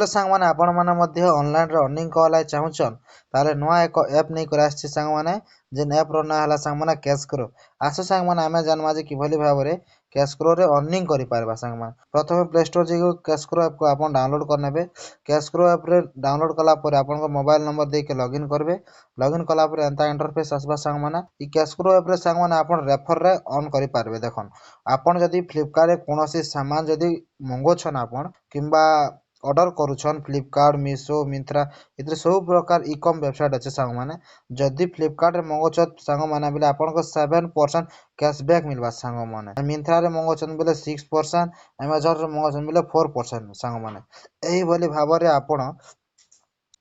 सांग मैंने आपण मैंने ऑनलाइन अर्निंग कला चाहून ताले नुआ एक ऐप नहीं कर सांग मैंने जेन ऐप रो ना है सांग मैंने कैशक्रो आस सांग मैंने आम जाना जे किभली भाव में कैशक्रो रे अर्निंग कर पारबा सांग मैंने प्रथम प्ले स्टोर जी कैशक्रो ऐप को आप डाउनलोड करने कैशक्रो ऐप रे डाउनलोड कलापर आपन मोबाइल नंबर देके लॉगिन करबे लॉगिन कलापर एंता इंटरफेस आसबा सांग मैंने ई कैशक्रो ऐप रे सांग मैंने आपन रेफर रे ऑन कर पारबे देखन आपन जदी फ्लिपकार्ट रे कोनोसी सामान जदी मंगोछन आपन किंबा ऑर्डर करुछन फ्लिपकार्ट मीशो मिंत्रा इतरे सब प्रकार ई कॉम वेबसाइट अच्छे सांग मैंने जदि फ्लिपकार्ट रे मंगोछ सांग मैंने बोले आपन को 7% कैशबैक मिलबा सांग मैंने मिंत्रा रे मंगोछन बोले 6% अमेज़न रे मंगोछन बोले 4% सांग मैंने एही भली भाव रे आपन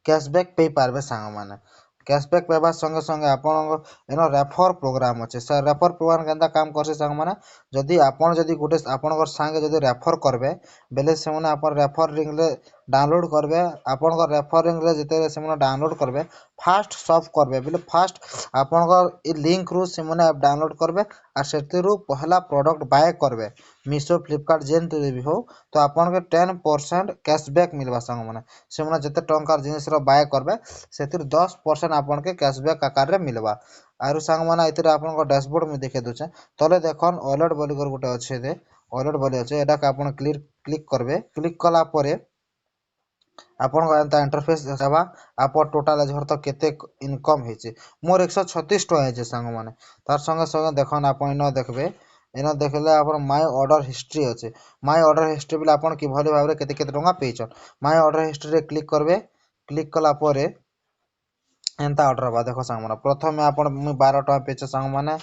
कैशबैक पे पारबे सांग मैंने कैशबैक पेबा संगे संगे आपन एनो रेफर प्रोग्राम अच्छे सर रेफर प्रोग्राम केनता काम करसे सांग मैंने जदि आपन जदि गुटे आपन संगे जदि रेफर करबे बेले से माने आपन रेफर लिंक रे डाउनलोड करबे आपन रेफर लिंक रे जते से माने डाउनलोड करबे फास्ट सब करबे बोले फास्ट आपन ई लिंक रु से माने डाउनलोड करबे आ सेतिरु पहला प्रोडक्ट बाय करबे मीशो फ्लिपकार्ट जेन भी हो तो आपन के 10% कैशबैक मिलबा संग माने से माने जते टंकार जिनिस रो बाय करबे सेतिर 10% आपन के कैशबैक आकार रे मिलबा आरु सांग माने इतरे आपन को डैशबोर्ड में देखे दोचे तले देखन वॉलेट बोली कर गुटे अच्छे दे वॉलेट बोली अच्छे एटा का आपन क्लिक करबे क्लिक कला परे आपन एंता इंटरफेस देबा आप टोटल एजहर तो केते इनकम हेचे मोर 136 टका हेचे सांग माने तार संगे संगे देखन आपन इनो देखबे इनो देखले आपन माय ऑर्डर हिस्ट्री अच्छे माय ऑर्डर हिस्ट्री बिल आपन कि भली भाबरे केते केते टका पेचन माय ऑर्डर हिस्ट्री रे क्लिक करबे क्लिक कला परे एंता ऑर्डर बा देखो सांग माने प्रथम आपन 12 टका पेचे सांग माने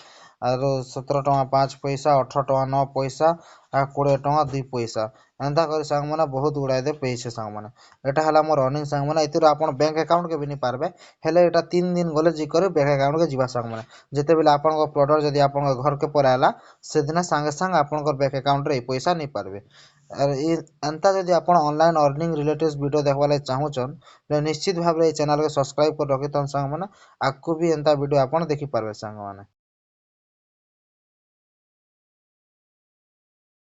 आरो 17 टका 5 पैसा 18 टका 9 पैसा आ 20 टका 2 पैसा एंता कर सांग माने बहुत गुड़ाए दे पैसे सांग माने एटा हला मोर रनिंग सांग माने इतिर आपन बैंक अकाउंट के भी नहीं पारबे हेले एटा 3 दिन गले जी कर बैंक अकाउंट के जीवा सांग माने जते बेले आपन को प्रोडक्ट जदी आपन घर के पर आला से दिन संगे संग आपन को बैंक अकाउंट रे पैसा नहीं पारबे और ई एंता जदी आपन ऑनलाइन अर्निंग रिलेटेड वीडियो देखबा ले चाहूचन ले निश्चित भाबरे चैनल के सब्सक्राइब कर रखितन सांग माने आकु भी एंता वीडियो आपन देखि पारबे सांग माने।